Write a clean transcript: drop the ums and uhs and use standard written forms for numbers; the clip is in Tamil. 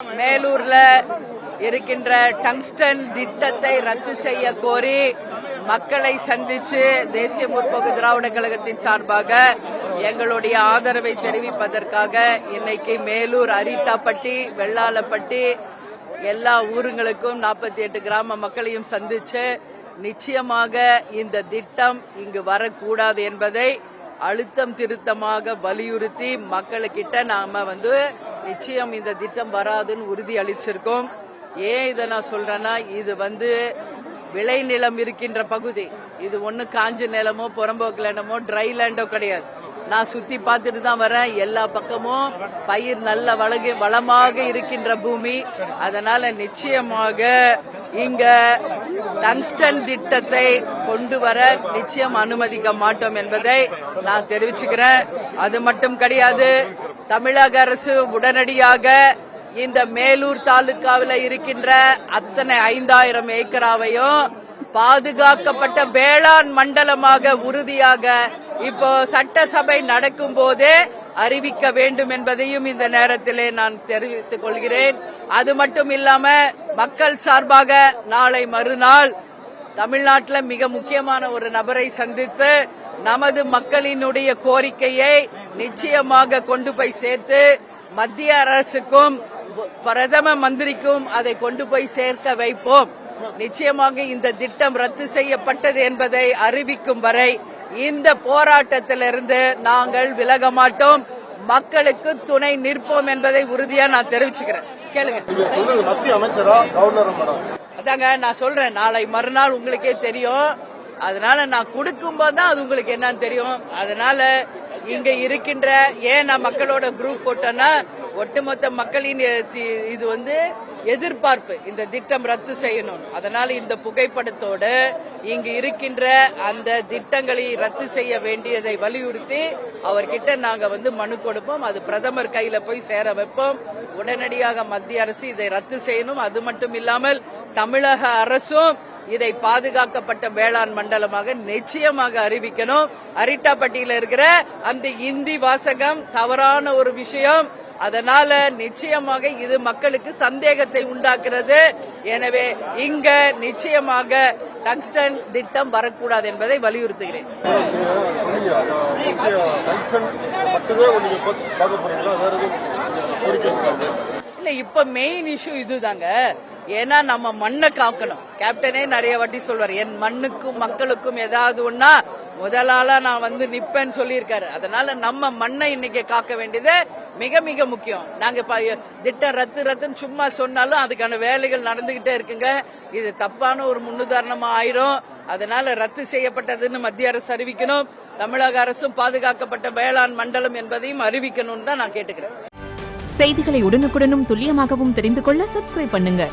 மேலூர்ல இருக்கின்ற டங்ஸ்டன் திட்டத்தை ரத்து செய்ய கோரி மக்களை சந்திச்சு தேசிய முற்போக்கு திராவிட கழகத்தின் சார்பாக எங்களுடைய ஆதரவை தெரிவிப்பதற்காக இன்னைக்கு மேலூர் அரிட்டாப்பட்டி வெள்ளாளப்பட்டி எல்லா ஊருங்களுக்கும் 48 கிராம மக்களையும் சந்திச்சு நிச்சயமாக இந்த திட்டம் இங்கு வரக்கூடாது என்பதை அழுத்தம் திருத்தமாக வலியுறுத்தி மக்களுக்கிட்ட நாம நிச்சயம் இந்த திட்டம் வராதுன்னு உறுதி அளிச்சிருக்கோம். ஏன் இதை நான் சொல்றேன்னா, இது விளைநிலம் இருக்கின்ற பகுதி. இது ஒண்ணு காஞ்ச நிலமோ புறம்போக்கு நிலமோ ட்ரை லேண்டோ கிடையாது. நான் சுத்தி பார்த்துட்டு தான் வரேன். எல்லா பக்கமும் பயிர் நல்ல வளமாக இருக்கின்ற பூமி. அதனால நிச்சயமாக இங்க டங்ஸ்டன் திட்டத்தை கொண்டு வர நிச்சயம் அனுமதிக்க மாட்டோம் என்பதை நான் தெரிவிச்சுக்கிறேன். அது மட்டும் கிடையாது, தமிழக அரசு உடனடியாக இந்த மேலூர் தாலுகாவில் இருக்கின்ற அத்தனை 5000 ஏக்கராவையும் பாதுகாக்கப்பட்ட வேளாண் மண்டலமாக உறுதியாக இப்போ சட்டசபை நடக்கும் போதே அறிவிக்க வேண்டும் என்பதையும் இந்த நேரத்திலே நான் தெரிவித்துக் கொள்கிறேன். அது மட்டும் இல்லாம மக்கள் சார்பாக நாளை மறுநாள் தமிழ்நாட்டில் மிக முக்கியமான ஒரு நபரை சந்தித்து நமது மக்களினுடைய கோரிக்கையை நிச்சயமாக கொண்டு போய் சேர்த்து மத்திய அரசுக்கும் பிரதம மந்திரிக்கும் அதை கொண்டு போய் சேர்க்க வைப்போம். நிச்சயமாக இந்த திட்டம் ரத்து செய்யப்பட்டது என்பதை அறிவிக்கும் வரை இந்த போராட்டத்திலிருந்து நாங்கள் விலக மாட்டோம். மக்களுக்கு துணை நிற்போம் என்பதை உறுதியா நான் தெரிவிச்சுக்கிறேன். கேளுங்க. அதாங்க நான் சொல்றேன், நாளை மறுநாள் உங்களுக்கே தெரியும். அதனால நான் கொடுக்கும் போதுதான் அது உங்களுக்கு என்னன்னு தெரியும். அதனால இங்க இருக்கின்ற நான் மக்களோட குரூப் போட்டேன்னா ஒட்டுமொத்த மக்களின் இது எதிர்பார்ப்பு இந்த திட்டம் ரத்து செய்யணும். அதனால இந்த புகைப்படத்தோடு இங்கு இருக்கின்ற அந்த திட்டங்களை ரத்து செய்ய வேண்டியதை வலியுறுத்தி அவர்கிட்ட நாங்க மனு கொடுப்போம். அது பிரதமர் கையில போய் சேர வைப்போம். உடனடியாக மத்திய அரசு இதை ரத்து செய்யணும். அது மட்டும் இல்லாமல் தமிழக அரசும் இதை பாதுகாக்கப்பட்ட வேளாண் மண்டலமாக நிச்சயமாக அறிவிக்கணும். அரிட்டாப்பட்டியில இருக்கிற அந்த இந்தி வாசகம் தவறான ஒரு விஷயம். அதனால நிச்சயமாக இது மக்களுக்கு சந்தேகத்தை உண்டாக்குறது. எனவே இங்க நிச்சயமாக டங்ஸ்டன் திட்டம் வரக்கூடாது என்பதை வலியுறுத்துகிறேன். இல்ல, இப்ப மெயின் இஷ்யூ இதுதாங்க. ஏன்னா நம்ம மண்ணை காக்கணும். கேப்டனே நிறைய வாட்டி சொல்வார், என் மண்ணுக்கும் மக்களுக்கும் ஏதாவது ஒன்னா முதலாளா நான் நிப்பேன்னு சொல்லியிருக்காரு. அதனால நம்ம மண்ணை இன்னைக்கு காக்க வேண்டியது மிக மிக முக்கியம். நாங்க திட்டம் ரத்துன்னு சும்மா சொன்னாலும் அதுக்கான வேலைகள் நடந்துகிட்டே இருக்குங்க. இது தப்பான ஒரு முன்னுதாரணமா ஆயிரும். அதனால ரத்து செய்யப்பட்டதுன்னு மத்திய அரசு அறிவிக்கணும். தமிழக அரசும் பாதுகாக்கப்பட்ட வேளாண் மண்டலம் என்பதையும் அறிவிக்கணும்னு தான் நான் கேட்டுக்கிறேன். செய்திகளை உடனுக்குடனும் துல்லியமாகவும் தெரிந்து கொள்ள சப்ஸ்கிரைப் பண்ணுங்க.